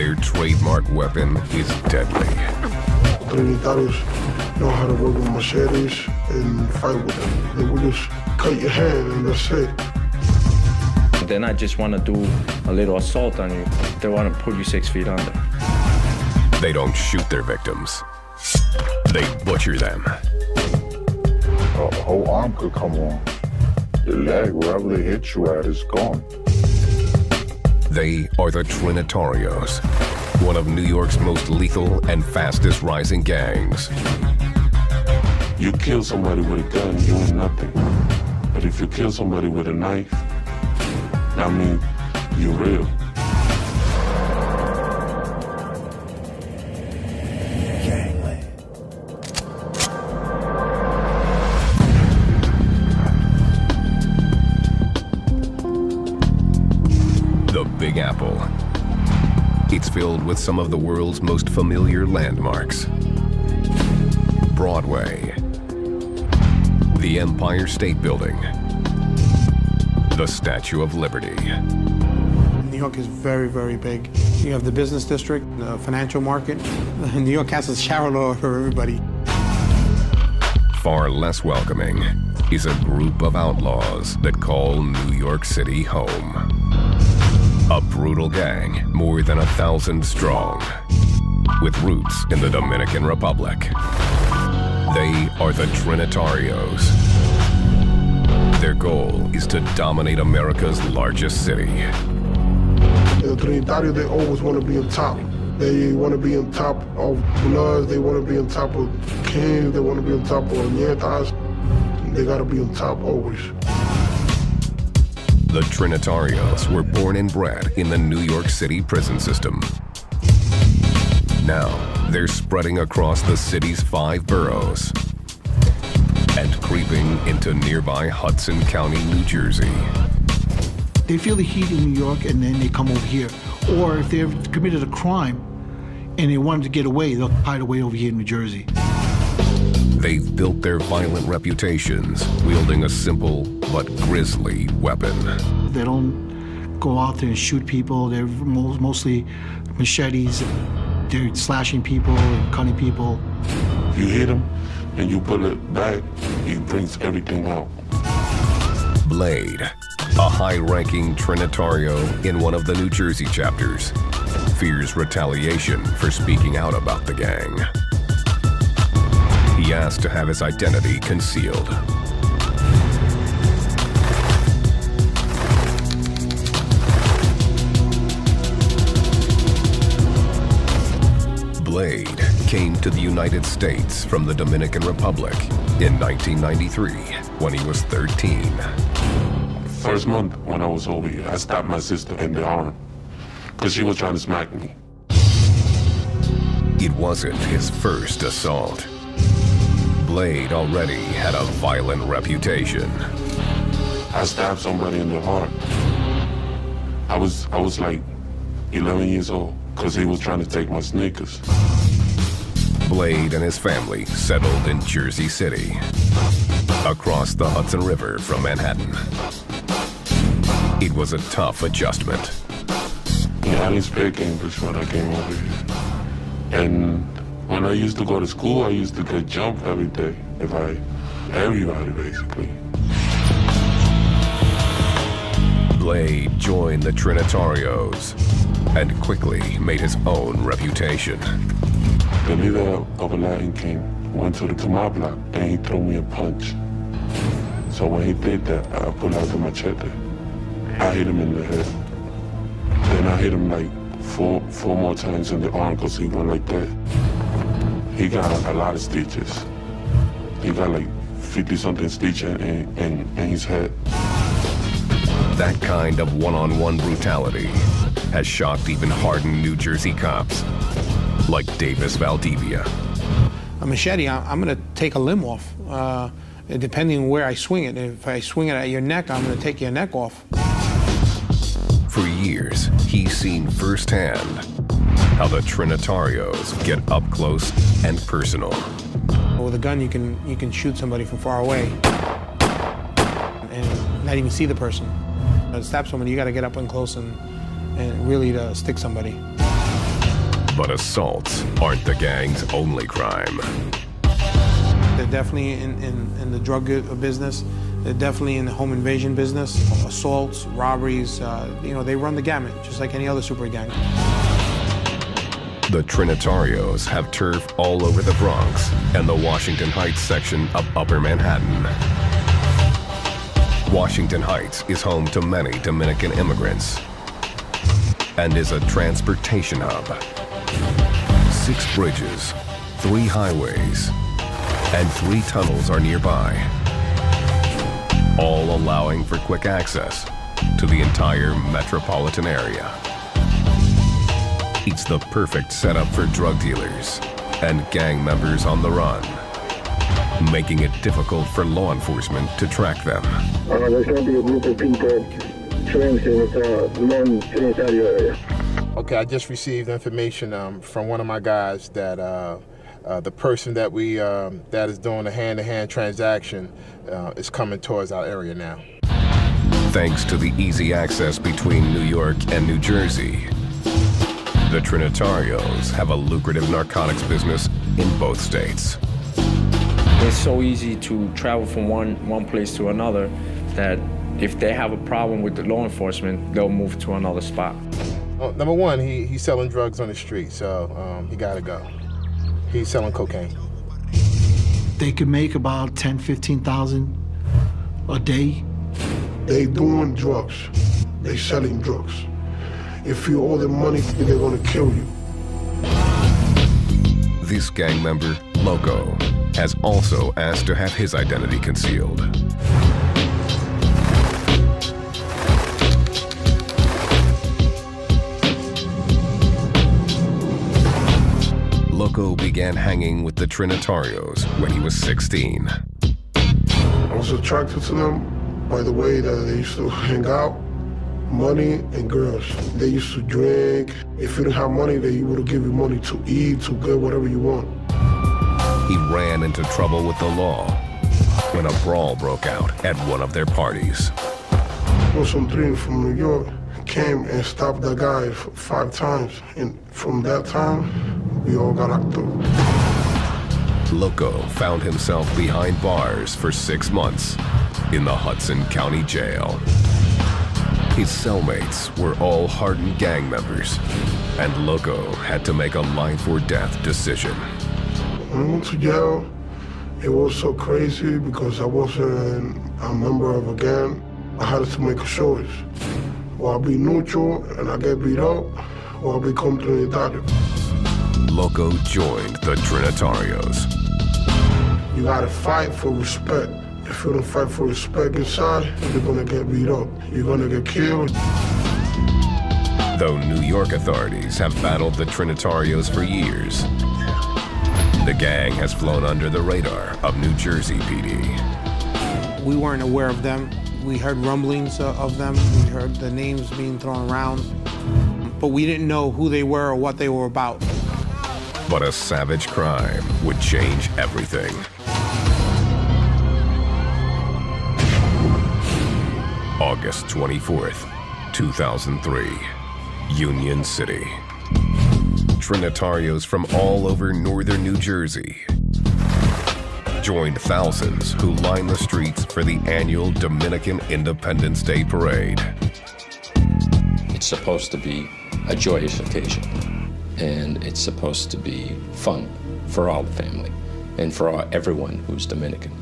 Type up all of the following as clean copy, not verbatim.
Their trademark weapon is deadly. Trinitarios know how to work with machetes and fight with them. They will just cut your hand and that's it. They not just want to do a little assault on you, they want to put you 6 feet under. They don't shoot their victims. They butcher them. A whole arm could come on. Your leg, wherever they hit you at, is gone. They are the Trinitarios, one of New York's most lethal and fastest rising gangs. You kill somebody with a gun, you ain't nothing. But if you kill somebody with a knife, I mean, you're real. The Big Apple. It's filled with some of the world's most familiar landmarks. Broadway, the Empire State Building, the Statue of Liberty. New York is very, very big. You have the business district, the financial market. New York has a shower law for everybody. Far less welcoming is a group of outlaws that call New York City home. A brutal gang, more than 1,000 strong, with roots in the Dominican Republic. They are the Trinitarios. Their goal is to dominate America's largest city. The Trinitarios, they always want to be on top. They want to be on top of Bloods, they want to be on top of Kings, they want to be on top of Nietas. They got to be on top always. The Trinitarios were born and bred in the New York City prison system. Now, they're spreading across the city's 5 boroughs and creeping into nearby Hudson County, New Jersey. They feel the heat in New York and then they come over here. Or if they've committed a crime and they wanted to get away, they'll hide away over here in New Jersey. They've built their violent reputations wielding a simple but grisly weapon. They don't go out there and shoot people. They're mostly machetes. They're slashing people and cutting people. If you hit him and you pull it back, he brings everything out. Blade, a high-ranking Trinitario in one of the New Jersey chapters, fears retaliation for speaking out about the gang. He asked to have his identity concealed. Blade came to the United States from the Dominican Republic in 1993 when he was 13. First month when I was over here, I stabbed my sister in the arm because she was trying to smack me. It wasn't his first assault. Blade already had a violent reputation. I stabbed somebody in the heart. I was like 11 years old because he was trying to take my sneakers. Blade and his family settled in Jersey City, across the Hudson River from Manhattan. It was a tough adjustment. Yeah, I didn't speak English when I came over here. And when I used to go to school, I used to get jumped every day. Everybody, basically. Blade joined the Trinitarios and quickly made his own reputation. The leader of a Latin King went to the Kamal block and he threw me a punch. So when he did that, I pulled out the machete. I hit him in the head. Then I hit him like four more times in the arm because he went like that. He got a lot of stitches. He got like 50-something stitches in his head. That kind of one-on-one brutality has shocked even hardened New Jersey cops, like Davis Valdivia. A machete, I'm going to take a limb off, depending on where I swing it. If I swing it at your neck, I'm going to take your neck off. For years, he's seen firsthand how the Trinitarios get up close and personal. With a gun, you can shoot somebody from far away and not even see the person. To stab somebody, you got to get up and close and really to stick somebody. But assaults aren't the gang's only crime. They're definitely in the drug business. They're definitely in the home invasion business, assaults, robberies. They run the gamut, just like any other super gang. The Trinitarios have turf all over the Bronx and the Washington Heights section of Upper Manhattan. Washington Heights is home to many Dominican immigrants and is a transportation hub. 6 bridges, 3 highways, and 3 tunnels are nearby, all allowing for quick access to the entire metropolitan area. It's the perfect setup for drug dealers and gang members on the run, making it difficult for law enforcement to track them. There's going to be a group of people trained in the non-Trinitario area. Okay, I just received information from one of my guys that the person that that is doing the hand-to-hand transaction is coming towards our area now. Thanks to the easy access between New York and New Jersey, the Trinitarios have a lucrative narcotics business in both states. It's so easy to travel from one place to another that if they have a problem with the law enforcement, they'll move to another spot. Well, number one, he's selling drugs on the street, so he gotta go. He's selling cocaine. They could make about 10, 15,000 a day. They doing drugs. They selling drugs. If you owe them money, they're gonna kill you. This gang member, Loco, has also asked to have his identity concealed. Loco began hanging with the Trinitarios when he was 16. I was attracted to them by the way that they used to hang out. Money and girls. They used to drink. If you didn't have money, they would give you money to eat, to get whatever you want. He ran into trouble with the law when a brawl broke out at one of their parties. Some three from New York came and stopped that guy 5 times. And from that time, we all got locked up. Loco found himself behind bars for 6 months in the Hudson County Jail. His cellmates were all hardened gang members, and Loco had to make a life or death decision. When I went to jail, it was so crazy because I wasn't a member of a gang. I had to make a choice. Or I'll be neutral and I get beat up, or I'll become Trinitario. Loco joined the Trinitarios. You gotta fight for respect. If you don't fight for respect inside, you're gonna get beat up. You're gonna get killed. Though New York authorities have battled the Trinitarios for years, the gang has flown under the radar of New Jersey PD. We weren't aware of them. We heard rumblings of them. We heard the names being thrown around, but we didn't know who they were or what they were about. But a savage crime would change everything. August 24th, 2003, Union City. Trinitarios from all over northern New Jersey joined thousands who lined the streets for the annual Dominican Independence Day Parade. It's supposed to be a joyous occasion, and it's supposed to be fun for all the family and for everyone who's Dominican.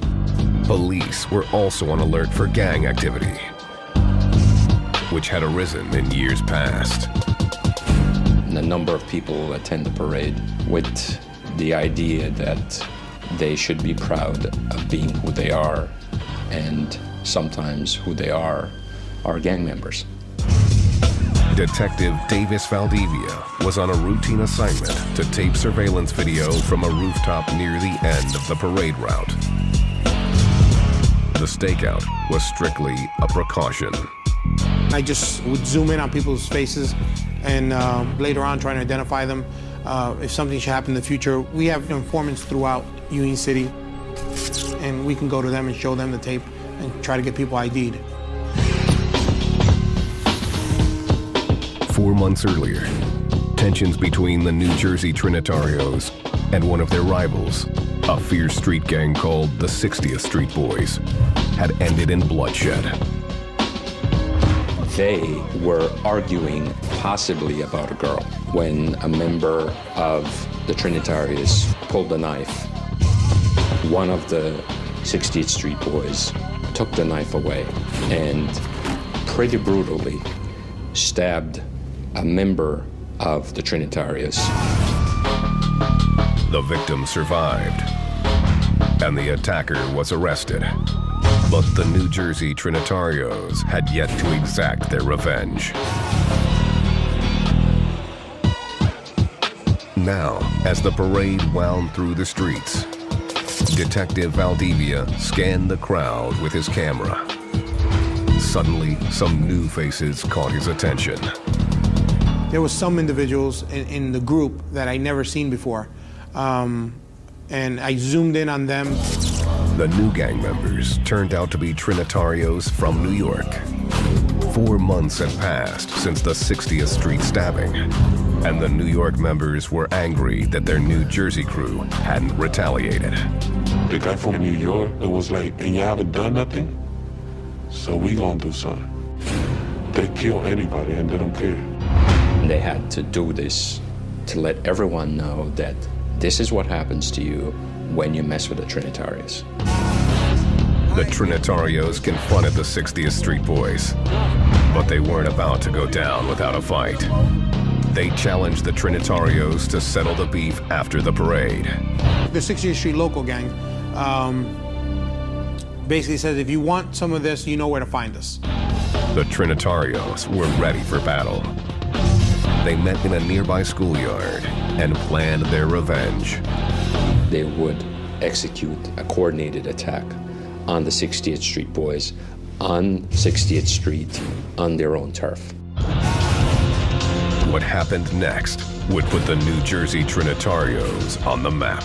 Police were also on alert for gang activity, which had arisen in years past. And a number of people attend the parade with the idea that they should be proud of being who they are, and sometimes who they are gang members. Detective Davis Valdivia was on a routine assignment to tape surveillance video from a rooftop near the end of the parade route. The stakeout was strictly a precaution. I just would zoom in on people's faces and later on trying to identify them. If something should happen in the future, we have informants throughout Union City, and we can go to them and show them the tape and try to get people ID'd. 4 months earlier, Tensions between the New Jersey Trinitarios and one of their rivals, a fierce street gang called the 60th Street Boys, had ended in bloodshed. They were arguing possibly about a girl when a member of the Trinitarios pulled a knife. One of the 60th Street Boys took the knife away and pretty brutally stabbed a member of the Trinitarios. The victim survived, and the attacker was arrested. But the New Jersey Trinitarios had yet to exact their revenge. Now, as the parade wound through the streets, Detective Valdivia scanned the crowd with his camera. Suddenly, some new faces caught his attention. There was some individuals in the group that I'd never seen before, and I zoomed in on them. The new gang members turned out to be Trinitarios from New York. 4 months had passed since the 60th Street stabbing, and the New York members were angry that their New Jersey crew hadn't retaliated. The guy from New York, it was like, and you haven't done nothing? So we gonna do something. They kill anybody and they don't care. They had to do this to let everyone know that this is what happens to you when you mess with the Trinitarios. The Trinitarios confronted the 60th Street Boys, but they weren't about to go down without a fight. They challenged the Trinitarios to settle the beef after the parade. The 60th Street local gang basically says, if you want some of this, you know where to find us. The Trinitarios were ready for battle. They met in a nearby schoolyard and planned their revenge. They would execute a coordinated attack on the 60th Street Boys on 60th Street on their own turf. What happened next would put the New Jersey Trinitarios on the map.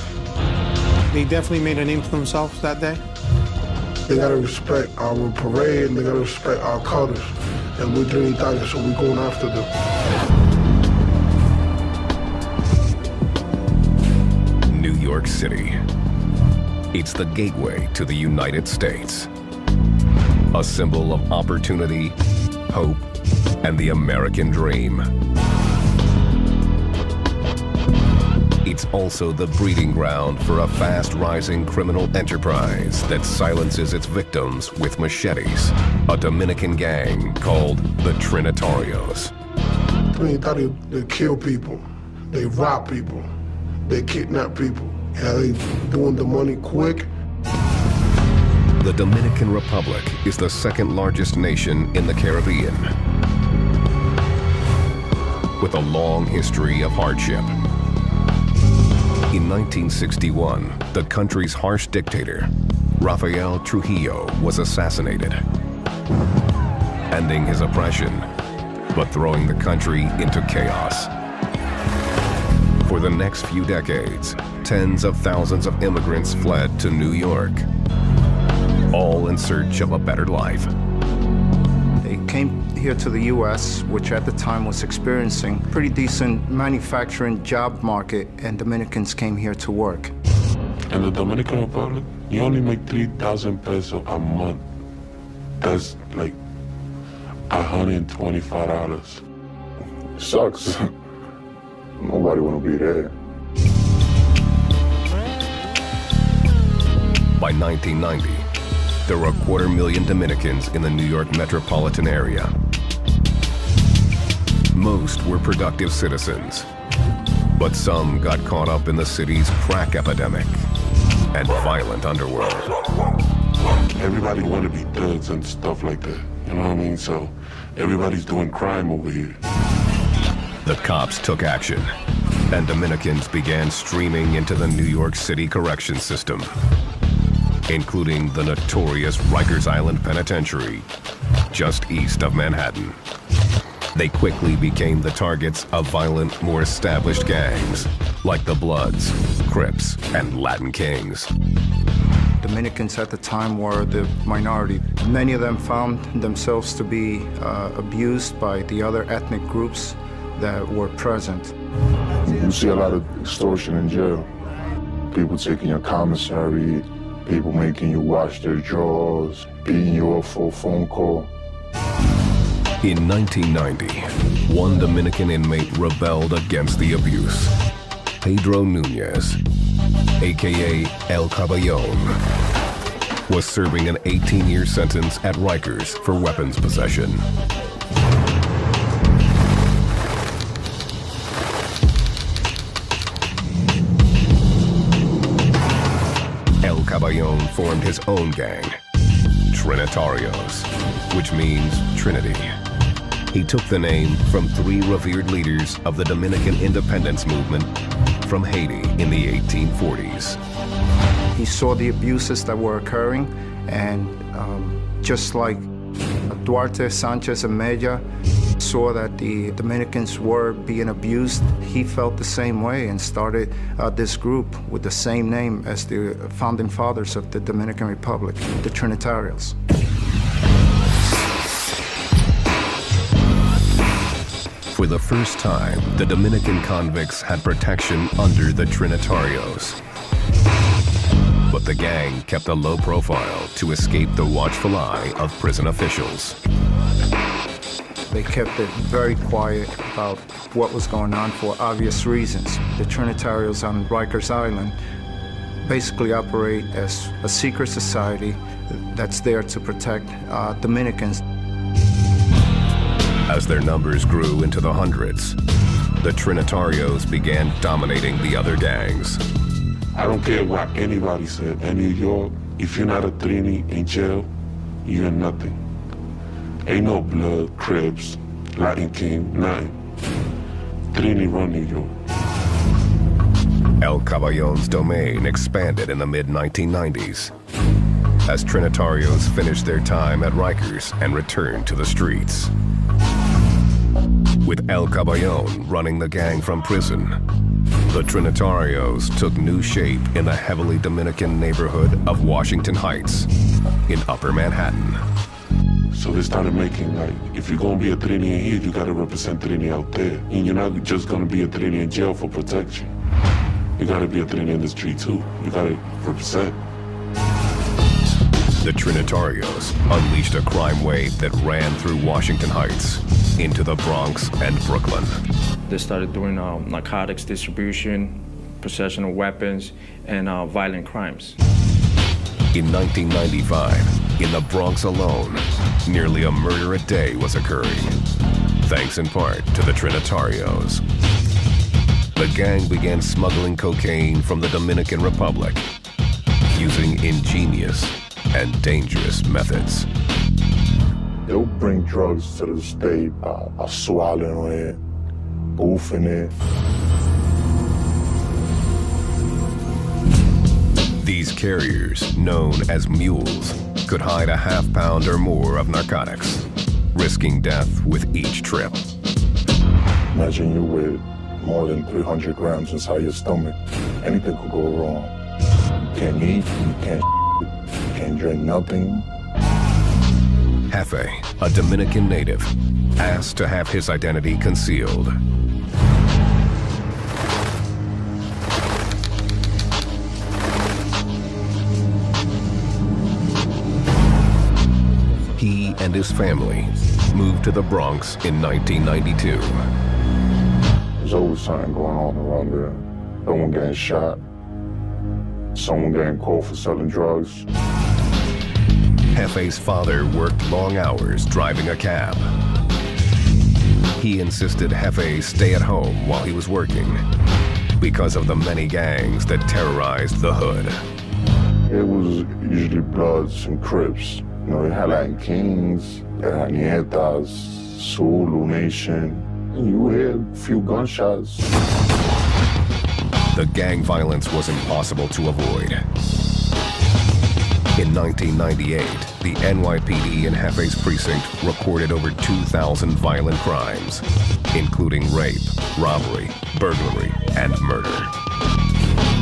They definitely made a name for themselves that day. They gotta respect our parade and they gotta respect our colors. And we're Trinitarios, so we're going after them. New York City. It's the gateway to the United States. A symbol of opportunity, hope, and the American dream. It's also the breeding ground for a fast-rising criminal enterprise that silences its victims with machetes. A Dominican gang called the Trinitarios. Trinitarios, they kill people, they rob people, they kidnap people. Yeah, they doing the money quick. The Dominican Republic is the second largest nation in the Caribbean, with a long history of hardship. In 1961, the country's harsh dictator, Rafael Trujillo, was assassinated, ending his oppression, but throwing the country into chaos. For the next few decades, tens of thousands of immigrants fled to New York, all in search of a better life. They came here to the U.S., which at the time was experiencing a pretty decent manufacturing job market, and Dominicans came here to work. In the Dominican Republic, you only make 3,000 pesos a month. That's like $125. Sucks. Nobody want to be there. By 1990, there were 250,000 Dominicans in the New York metropolitan area. Most were productive citizens, but some got caught up in the city's crack epidemic and violent underworld. Everybody want to be thugs and stuff like that, you know what I mean? So everybody's doing crime over here. The cops took action, and Dominicans began streaming into the New York City correction system, including the notorious Rikers Island Penitentiary, just east of Manhattan. They quickly became the targets of violent, more established gangs, like the Bloods, Crips, and Latin Kings. Dominicans at the time were the minority. Many of them found themselves to be abused by the other ethnic groups that were present. You see a lot of extortion in jail. People taking your commissary, people making you wash their drawers, beating you up for a phone call. In 1990, one Dominican inmate rebelled against the abuse. Pedro Nunez, aka El Caballon, was serving an 18-year sentence at Rikers for weapons possession. El Caballon formed his own gang, Trinitarios, which means Trinity. He took the name from three revered leaders of the Dominican independence movement from Haiti in the 1840s. He saw the abuses that were occurring, and just like Duarte, Sanchez, and Mella saw that the Dominicans were being abused, he felt the same way and started this group with the same name as the founding fathers of the Dominican Republic, the Trinitarios. For the first time, the Dominican convicts had protection under the Trinitarios. But the gang kept a low profile to escape the watchful eye of prison officials. They kept it very quiet about what was going on for obvious reasons. The Trinitarios on Rikers Island basically operate as a secret society that's there to protect Dominicans. As their numbers grew into the hundreds, the Trinitarios began dominating the other gangs. I don't care what anybody said. In New York, if you're not a Trini in jail, you're nothing. Ain't no blood, Cribs, Latin King, nothing. Trini run New York. El Caballon's domain expanded in the mid-1990s as Trinitarios finished their time at Rikers and returned to the streets. With El Caballon running the gang from prison, the Trinitarios took new shape in the heavily Dominican neighborhood of Washington Heights in Upper Manhattan. So they started making, like, if you're gonna be a Trini in here, you gotta represent Trini out there. And you're not just gonna be a Trini in jail for protection. You gotta be a Trini in the street too. You gotta represent. The Trinitarios unleashed a crime wave that ran through Washington Heights into the Bronx and Brooklyn. They started doing narcotics distribution, possession of weapons, and violent crimes. In 1995, in the Bronx alone, nearly a murder a day was occurring, thanks in part to the Trinitarios. The gang began smuggling cocaine from the Dominican Republic using ingenious and dangerous methods. They'll bring drugs to the state by swallowing it, boofing it. These carriers, known as mules, could hide a half pound or more of narcotics, risking death with each trip. Imagine you with more than 300 grams inside your stomach. Anything could go wrong. You can't eat, you can't drink nothing. Jefe, a Dominican native, asked to have his identity concealed. He and his family moved to the Bronx in 1992. There's always something going on around there. Someone getting shot, someone getting caught for selling drugs. Jefe's father worked long hours driving a cab. He insisted Jefe stay at home while he was working because of the many gangs that terrorized the hood. It was usually Bloods and Crips. You know, they had Latin Kings, they had Nietas, Zulu Nation. And you would hear a few gunshots. The gang violence was impossible to avoid. In 1998, the NYPD in Jefe's precinct reported over 2,000 violent crimes, including rape, robbery, burglary, and murder.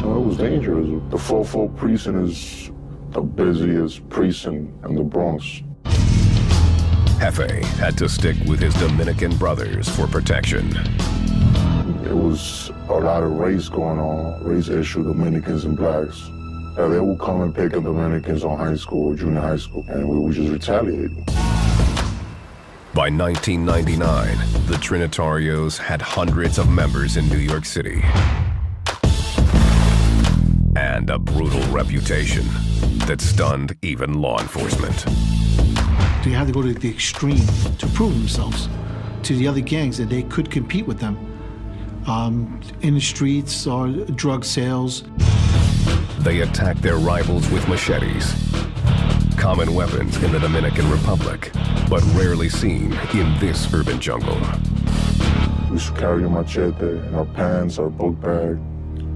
It was dangerous. The 4-4 precinct is the busiest precinct in the Bronx. Jefe had to stick with his Dominican brothers for protection. There was a lot of race going on, race issue, Dominicans and blacks. They would come and pick up Dominicans on high school, junior high school, and we would just retaliate. By 1999, the Trinitarios had hundreds of members in New York City and a brutal reputation that stunned even law enforcement. They had to go to the extreme to prove themselves to the other gangs that they could compete with them in the streets or drug sales. They attacked their rivals with machetes, common weapons in the Dominican Republic, but rarely seen in this urban jungle. We used to carry a machete in our pants, our book bag,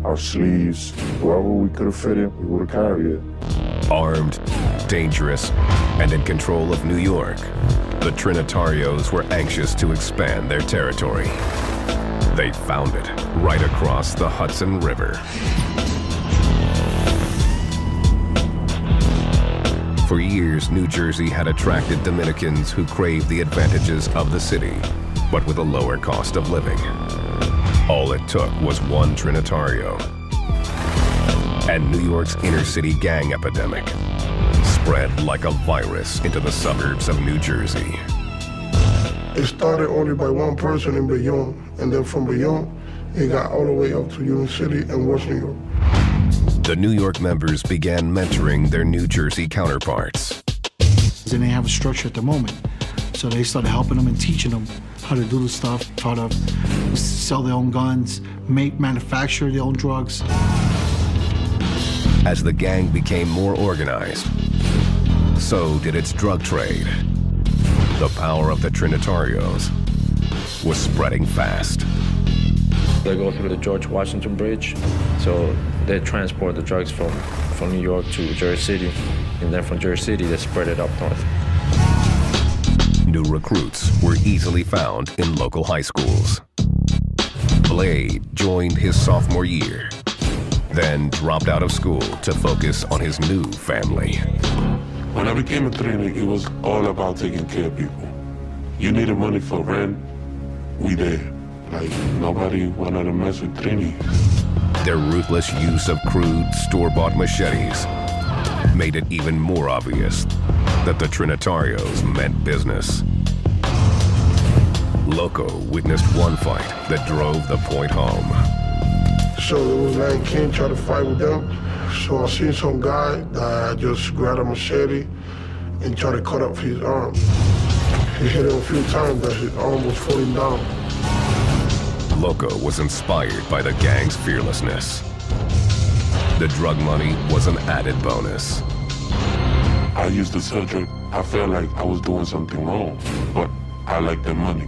our sleeves. Wherever we could have fit it, we would have carried it. Armed, dangerous, and in control of New York, the Trinitarios were anxious to expand their territory. They found it right across the Hudson River. For years, New Jersey had attracted Dominicans who craved the advantages of the city, but with a lower cost of living. All it took was one Trinitario, and New York's inner-city gang epidemic spread like a virus into the suburbs of New Jersey. It started only by one person in Bayonne, and then from Bayonne, it got all the way up to Union City and West New York. The New York members began mentoring their New Jersey counterparts. They didn't have a structure at the moment, so they started helping them and teaching them how to do the stuff, how to sell their own guns, manufacture their own drugs. As the gang became more organized, so did its drug trade. The power of the Trinitarios was spreading fast. They go through the George Washington Bridge, so they transport the drugs from New York to Jersey City, and then from Jersey City, they spread it up north. New recruits were easily found in local high schools. Blade joined his sophomore year, then dropped out of school to focus on his new family. When I became a Trini, it was all about taking care of people. You needed money for rent, we there. Like, nobody wanted to mess with Trini. Their ruthless use of crude, store-bought machetes made it even more obvious that the Trinitarios meant business. Loco witnessed one fight that drove the point home. So there was 9 kids trying to fight with them. So I seen some guy that just grabbed a machete and tried to cut up his arm. He hit him a few times, but his arm was falling down. Loco was inspired by the gang's fearlessness. The drug money was an added bonus. I used to sell drugs. I felt like I was doing something wrong, but I liked the money.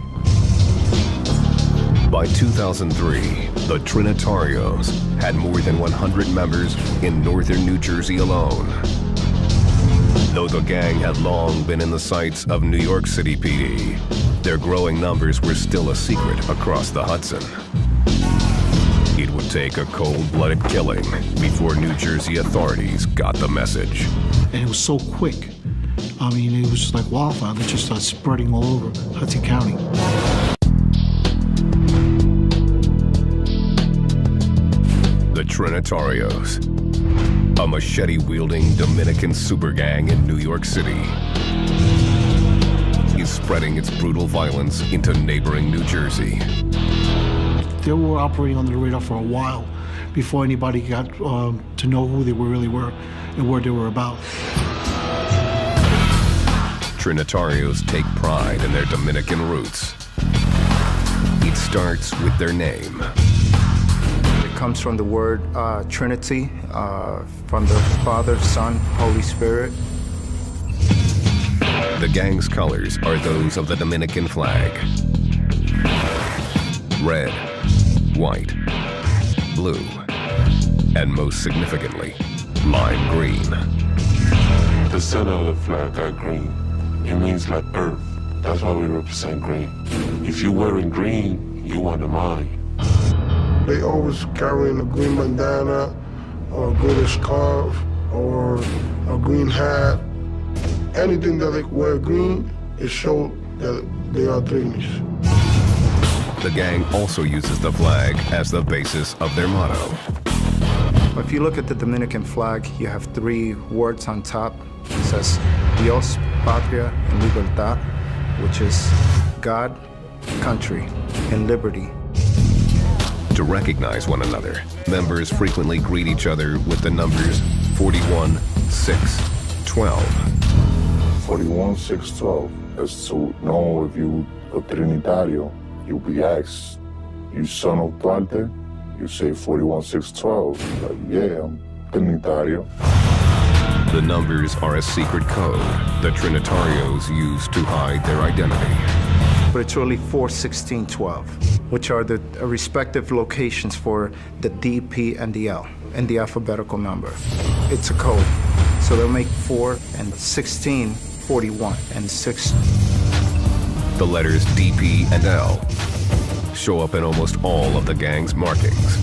By 2003, the Trinitarios had more than 100 members in northern New Jersey alone. Though the gang had long been in the sights of New York City PD, their growing numbers were still a secret across the Hudson. It would take a cold-blooded killing before New Jersey authorities got the message. And it was so quick. I mean, it was just like wildfire. It just started spreading all over Hudson County. The Trinitarios, a machete-wielding Dominican super gang in New York City, is spreading its brutal violence into neighboring New Jersey. They were operating under the radar for a while before anybody got to know who they really were and what they were about. Trinitarios take pride in their Dominican roots. It starts with their name. It comes from the word Trinity, from the Father, Son, Holy Spirit. The gang's colors are those of the Dominican flag. Red, white, blue, and most significantly, lime green. The center of the flag got green. It means like earth. That's why we represent green. If you're wearing green, you want the mind. They always carrying a green bandana or a green scarf or a green hat. Anything that they wear green it shows that they are Trinis. The gang also uses the flag as the basis of their motto. If you look at the Dominican flag, you have 3 words on top. It says Dios, Patria, and Libertad, which is God, country, and liberty. To recognize one another, members frequently greet each other with the numbers 41, 6, 12. 41, 6, 12. That's to know if you a Trinitario. You'll be asked, you son of Duarte? You say 41, 6, 12. Like, yeah, I'm Trinitario. The numbers are a secret code the Trinitarios use to hide their identity. But it's really 4, 16, 12, which are the respective locations for the D, P, and the L in the alphabetical number. It's a code. So they'll make 4 and 16, 41, and 6. The letters DP and L show up in almost all of the gang's markings.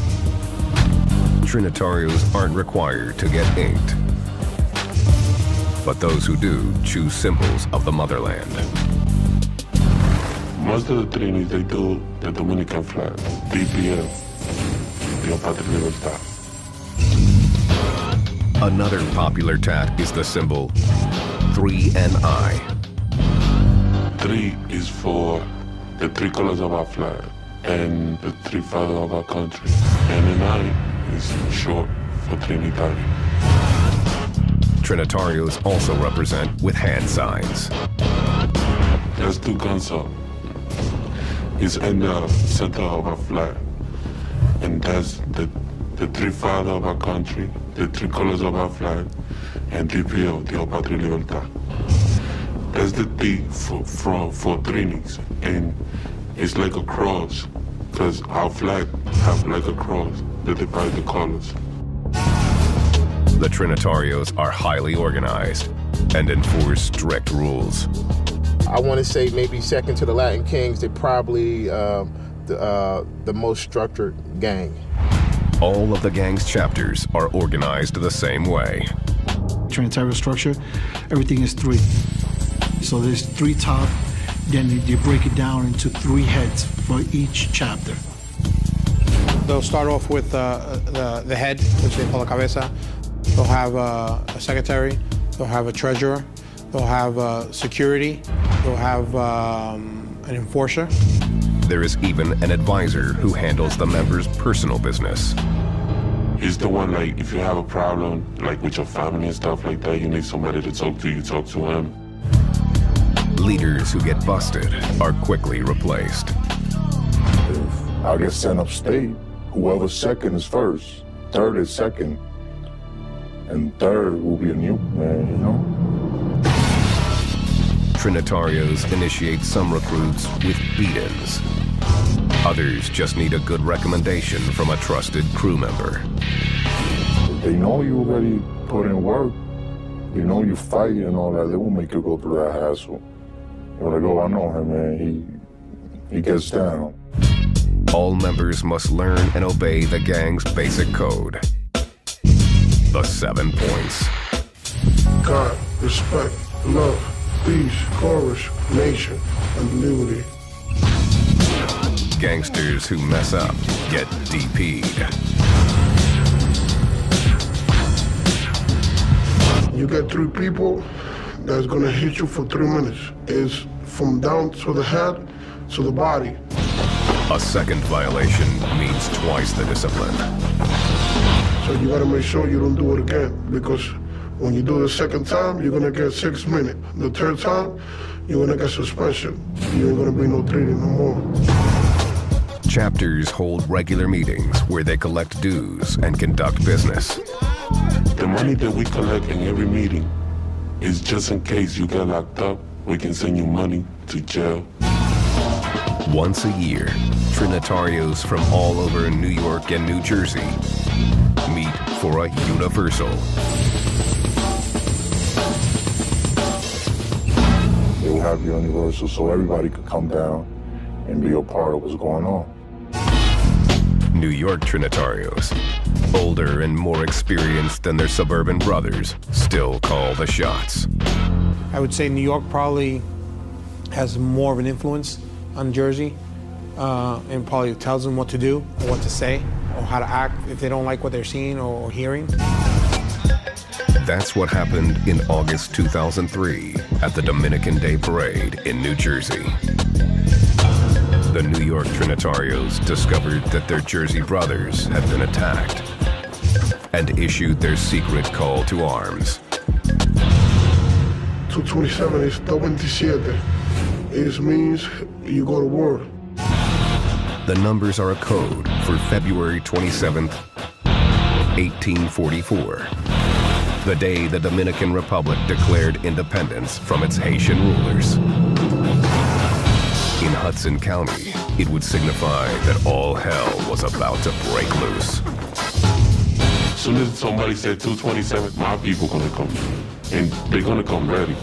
Trinitarios aren't required to get inked, but those who do choose symbols of the motherland. Most of the Trinis, they do the Dominican flag, DPL, Dios, Patria, Libertad. Another popular tat is the symbol 3NI. 3 is for the 3 colors of our flag and the 3 fathers of our country. And the 9 is short for Trinitario. Trinitarios also represent with hand signs. There's 2 guns up. It's in the center of our flag. And that's the 3 fathers of our country, the 3 colors of our flag, and DPO, Dios, Patria, Libertad. That's the D for Trinis, and it's like a cross, because our flag have like a cross that divide the colors. The Trinitarios are highly organized and enforce strict rules. I want to say maybe second to the Latin Kings, they're probably the most structured gang. All of the gang's chapters are organized the same way. Trinitario structure, everything is 3. So there's 3 top, then you break it down into 3 heads for each chapter. They'll start off with the head, which they call a cabeza. They'll have a secretary, they'll have a treasurer, they'll have security, they'll have an enforcer. There is even an advisor who handles the members' personal business. He's the one, like, if you have a problem, like with your family and stuff like that, you need somebody to talk to, you talk to him. Leaders who get busted are quickly replaced. If I get sent upstate, whoever's second is first, third is second, and third will be a new man, you know? Trinitarios initiate some recruits with beat-ins. Others just need a good recommendation from a trusted crew member. If they know you already put in work, you know you fight and all that, they won't make you go through that hassle. You're like, oh, I know him, man, he gets down. All members must learn and obey the gang's basic code. The 7 points. God, respect, love, peace, courage, nation, and liberty. Gangsters who mess up get DP'd. You get 3 people that's gonna hit you for 3 minutes. It's from down to the head to the body. A second violation means twice the discipline. So you gotta make sure you don't do it again, because when you do the second time, you're gonna get 6 minutes. The third time, you're gonna get suspension. You ain't gonna be no treating no more. Chapters hold regular meetings where they collect dues and conduct business. The money that we collect in every meeting is just in case you get locked up, we can send you money to jail. Once a year, Trinitarios from all over New York and New Jersey meet for a universal. They will have the universal so everybody could come down and be a part of what's going on. New York Trinitarios, older and more experienced than their suburban brothers, still call the shots. I would say New York probably has more of an influence on Jersey, and probably tells them what to do, or what to say, or how to act if they don't like what they're seeing or hearing. That's what happened in August 2003 at the Dominican Day Parade in New Jersey. The New York Trinitarios discovered that their Jersey brothers had been attacked and issued their secret call to arms. 227 is 227. It means you go to war. The numbers are a code for February 27th, 1844. The day the Dominican Republic declared independence from its Haitian rulers. In Hudson County, it would signify that all hell was about to break loose. As soon as somebody said 227, my people gonna come. And they're gonna come ready.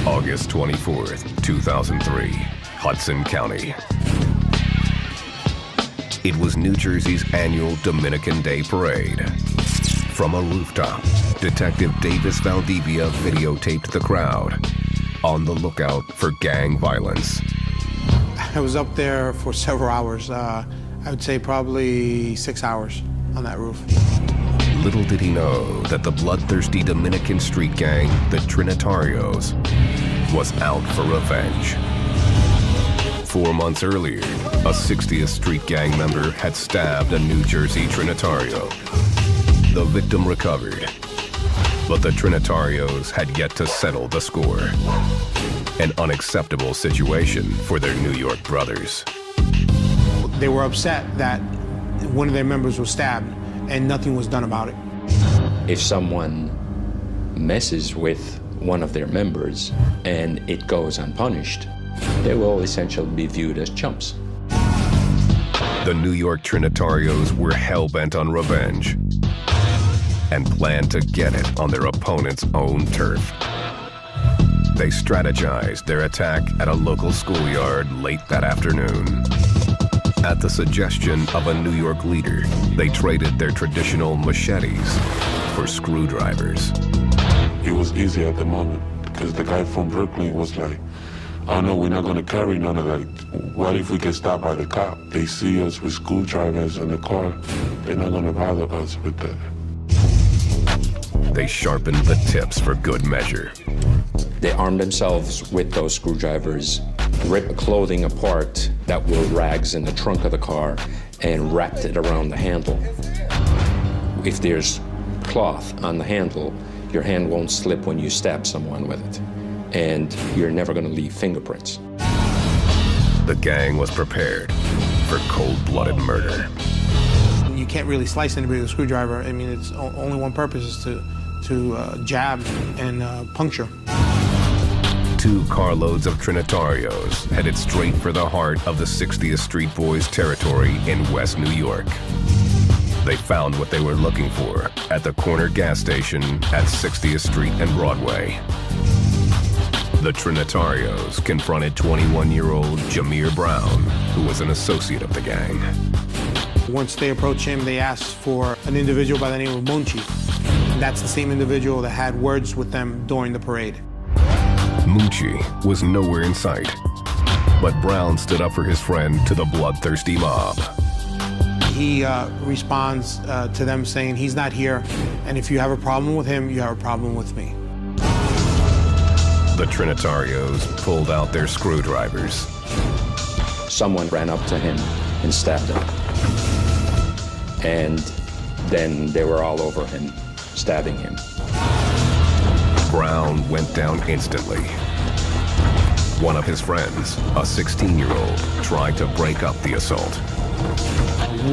August 24th, 2003, Hudson County. It was New Jersey's annual Dominican Day Parade. From a rooftop, Detective Davis Valdivia videotaped the crowd, on the lookout for gang violence. I was up there for several hours. I would say probably 6 hours on that roof. Little did he know that the bloodthirsty Dominican street gang, the Trinitarios, was out for revenge. 4 months earlier, a 60th Street gang member had stabbed a New Jersey Trinitario. The victim recovered, but the Trinitarios had yet to settle the score. An unacceptable situation for their New York brothers. They were upset that one of their members was stabbed and nothing was done about it. If someone messes with one of their members and it goes unpunished, they will essentially be viewed as chumps. The New York Trinitarios were hell-bent on revenge and planned to get it on their opponent's own turf. They strategized their attack at a local schoolyard late that afternoon. At the suggestion of a New York leader, they traded their traditional machetes for screwdrivers. It was easy at the moment because the guy from Brooklyn was like, oh no, we're not gonna carry none of that. What if we get stopped by the cop? They see us with screwdrivers in the car. They're not gonna bother us with that. They sharpened the tips for good measure. They armed themselves with those screwdrivers, ripped clothing apart that were rags in the trunk of the car, and wrapped it around the handle. If there's cloth on the handle, your hand won't slip when you stab someone with it, and you're never going to leave fingerprints. The gang was prepared for cold-blooded murder. You can't really slice anybody with a screwdriver. I mean, it's only one purpose is to jab and puncture. 2 carloads of Trinitarios headed straight for the heart of the 60th Street Boys territory in West New York. They found what they were looking for at the corner gas station at 60th Street and Broadway. The Trinitarios confronted 21-year-old Jameer Brown, who was an associate of the gang. Once they approached him, they asked for an individual by the name of Munchi. And that's the same individual that had words with them during the parade. Munchi was nowhere in sight, but Brown stood up for his friend to the bloodthirsty mob. He responds to them saying he's not here, and if you have a problem with him, you have a problem with me. The Trinitarios pulled out their screwdrivers. Someone ran up to him and stabbed him. And then they were all over him, stabbing him. Brown went down instantly. One of his friends, a 16-year-old, tried to break up the assault.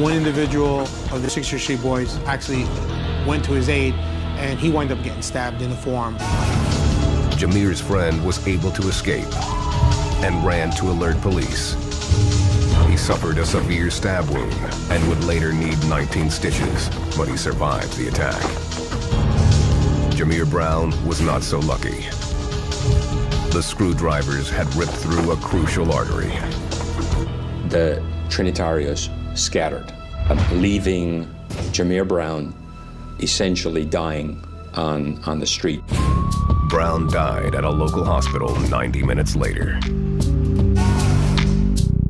One individual of the 60th Street Boys actually went to his aid, and he wound up getting stabbed in the forearm. Jameer's friend was able to escape and ran to alert police. He suffered a severe stab wound and would later need 19 stitches, but he survived the attack. Jameer Brown was not so lucky. The screwdrivers had ripped through a crucial artery. The Trinitarios scattered, leaving Jameer Brown essentially dying on the street. Brown died at a local hospital 90 minutes later.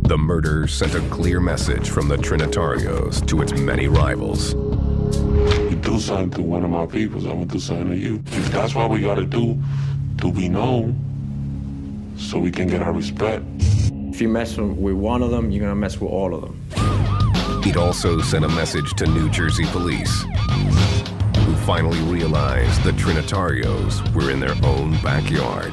The murder sent a clear message from the Trinitarios to its many rivals. You do something to one of my peoples, I'm gonna do something to you. That's what we gotta do to be known, so we can get our respect. If you mess with one of them, you're gonna mess with all of them. It also sent a message to New Jersey police, who finally realized the Trinitarios were in their own backyard.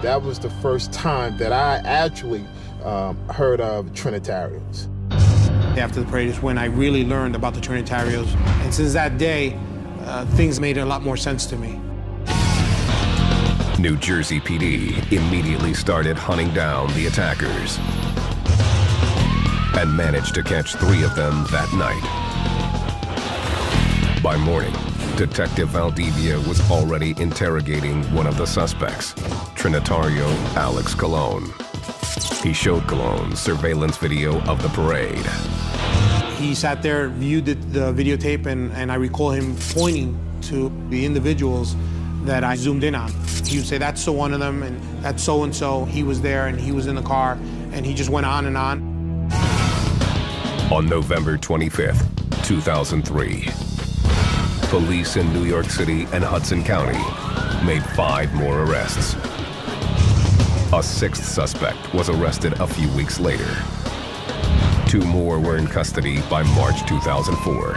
That was the first time that I actually heard of Trinitarios. After the parade is when I really learned about the Trinitarios. And since that day, things made a lot more sense to me. New Jersey PD immediately started hunting down the attackers and managed to catch 3 of them that night. By morning, Detective Valdivia was already interrogating one of the suspects, Trinitario Alex Colon. He showed Colon surveillance video of the parade. He sat there, viewed the videotape, and I recall him pointing to the individuals that I zoomed in on. He would say, that's so one of them, and that's so-and-so. He was there, and he was in the car, and he just went on and on. On November 25th, 2003, police in New York City and Hudson County made 5 more arrests. A 6th suspect was arrested a few weeks later. 2 more were in custody by March 2004.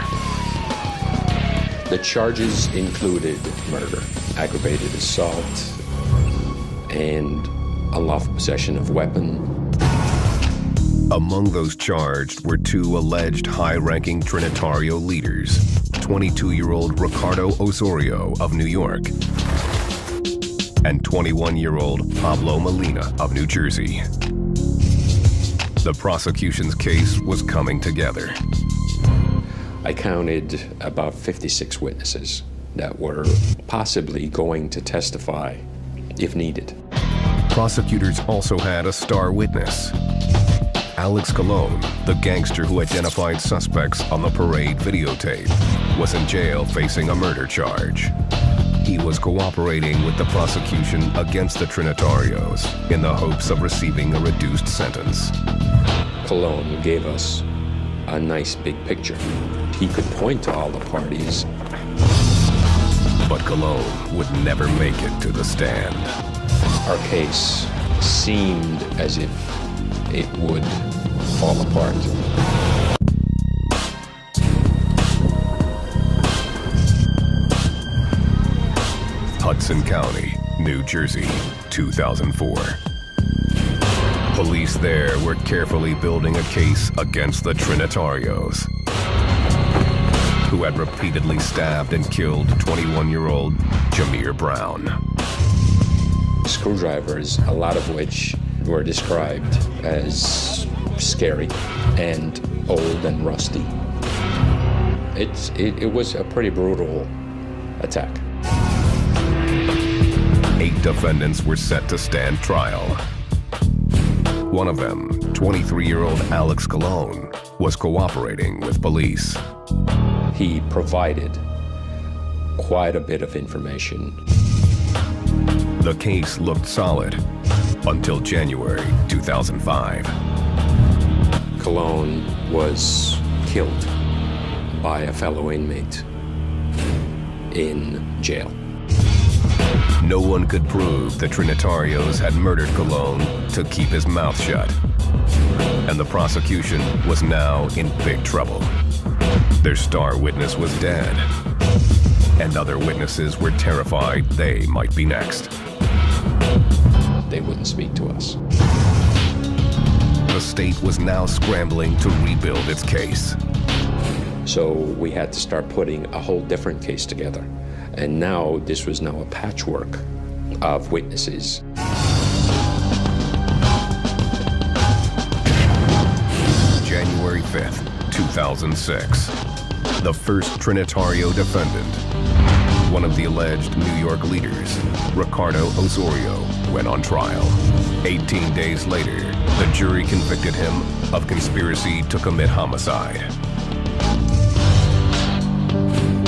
The charges included murder, aggravated assault, and unlawful possession of weapon. Among those charged were 2 alleged high-ranking Trinitario leaders, 22-year-old Ricardo Osorio of New York and 21-year-old Pablo Molina of New Jersey. The prosecution's case was coming together. I counted about 56 witnesses that were possibly going to testify if needed. Prosecutors also had a star witness. Alex Colon, the gangster who identified suspects on the parade videotape, was in jail facing a murder charge. He was cooperating with the prosecution against the Trinitarios in the hopes of receiving a reduced sentence. Colon gave us a nice big picture. He could point to all the parties. But Colon would never make it to the stand. Our case seemed as if it would fall apart. Hudson County, New Jersey, 2004. Police there were carefully building a case against the Trinitarios, who had repeatedly stabbed and killed 21-year-old Jameer Brown. Screwdrivers, a lot of which were described as scary and old and rusty. It was a pretty brutal attack. 8 defendants were set to stand trial. One of them, 23-year-old Alex Colon, was cooperating with police. He provided quite a bit of information. The case looked solid until January 2005. Colon was killed by a fellow inmate in jail. No one could prove the Trinitarios had murdered Colon to keep his mouth shut. And the prosecution was now in big trouble. Their star witness was dead, and other witnesses were terrified they might be next. They wouldn't speak to us. The state was now scrambling to rebuild its case. So we had to start putting a whole different case together. And now this was now a patchwork of witnesses. January 5th, 2006. The first Trinitario defendant, one of the alleged New York leaders, Ricardo Osorio, went on trial. 18 days later, the jury convicted him of conspiracy to commit homicide.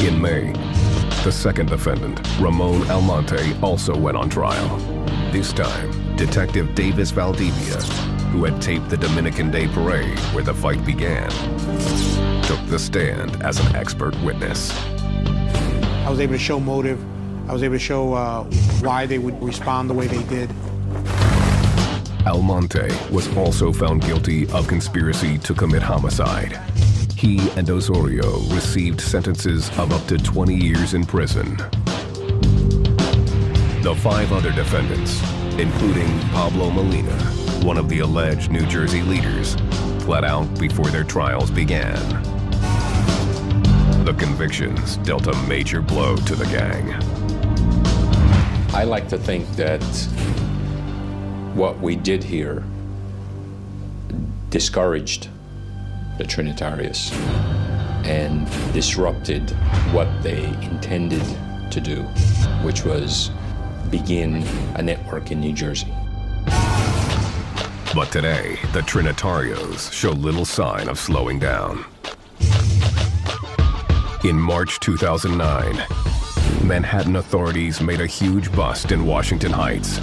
In May, The second defendant, Ramon Almonte, also went on trial. This time, Detective Davis Valdivia, who had taped the Dominican Day Parade where the fight began, took the stand as an expert witness. I was able to show motive. I was able to show why they would respond the way they did. Almonte was also found guilty of conspiracy to commit homicide. He and Osorio received sentences of up to 20 years in prison. The 5 other defendants, including Pablo Molina, one of the alleged New Jersey leaders, pled out before their trials began. The convictions dealt a major blow to the gang. I like to think that what we did here discouraged the Trinitarios and disrupted what they intended to do, which was begin a network in New Jersey. But today, the Trinitarios show little sign of slowing down. In March 2009, Manhattan authorities made a huge bust in Washington Heights.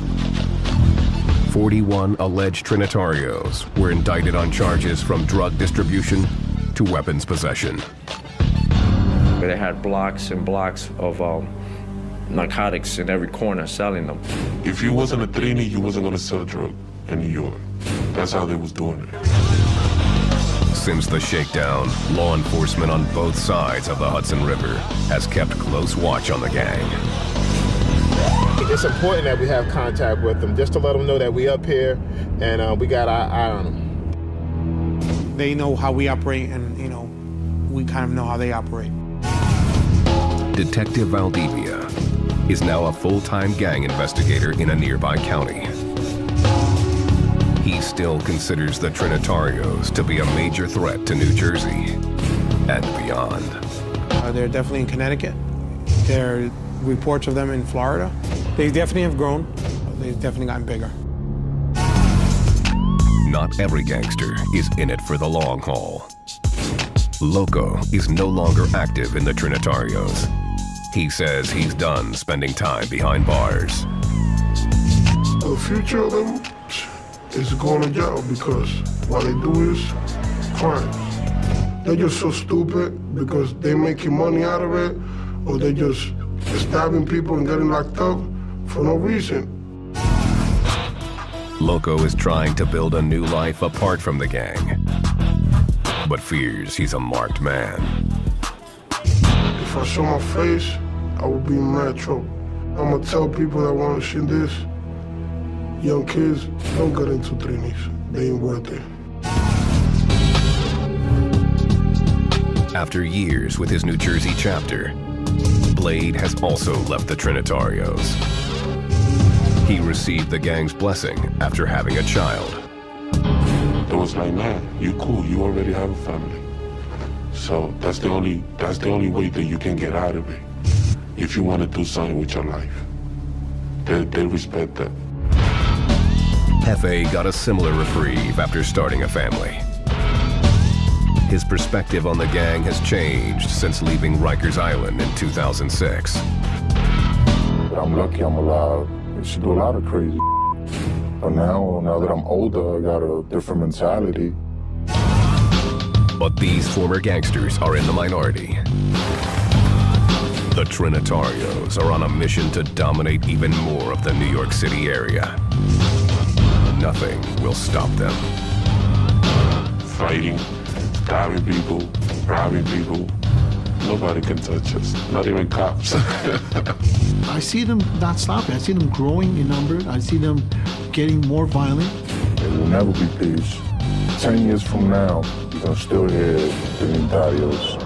41 alleged Trinitarios were indicted on charges from drug distribution to weapons possession. They had blocks and blocks of narcotics in every corner selling them. If you wasn't a Trini, you wasn't gonna sell drugs in New York. That's how they was doing it. Since the shakedown, law enforcement on both sides of the Hudson River has kept close watch on the gang. It's important that we have contact with them, just to let them know that we up here and we got our eye on them. They know how we operate, and we kind of know how they operate. Detective Valdivia is now a full-time gang investigator in a nearby county. He still considers the Trinitarios to be a major threat to New Jersey and beyond. They're definitely in Connecticut. There are reports of them in Florida. They definitely have grown. They've definitely gotten bigger. Not every gangster is in it for the long haul. Loco is no longer active in the Trinitarios. He says he's done spending time behind bars. The future of them is going to jail because what they do is crimes. They're just so stupid because they're making money out of it, or they're just stabbing people and getting locked up for no reason. Loco is trying to build a new life apart from the gang, but fears he's a marked man. If I show my face, I will be in mad trouble. I'm gonna tell people that want to see this, young kids, don't get into Trinis. They ain't worth it. After years with his New Jersey chapter, Blade has also left the Trinitarios. He received the gang's blessing after having a child. It was like, man, you cool, you already have a family. So that's the only way that you can get out of it. If you want to do something with your life, they respect that. Jefe got a similar reprieve after starting a family. His perspective on the gang has changed since leaving Rikers Island in 2006. I'm lucky I'm alive. I used to do a lot of crazy. But now that I'm older, I got a different mentality. But these former gangsters are in the minority. The Trinitarios are on a mission to dominate even more of the New York City area. Nothing will stop them. Fighting, stabbing people, robbing people. Nobody can touch us, not even cops. I see them not stopping. I see them growing in number. I see them getting more violent. There will never be peace. 10 years from now, you're gonna still hear Trinitarios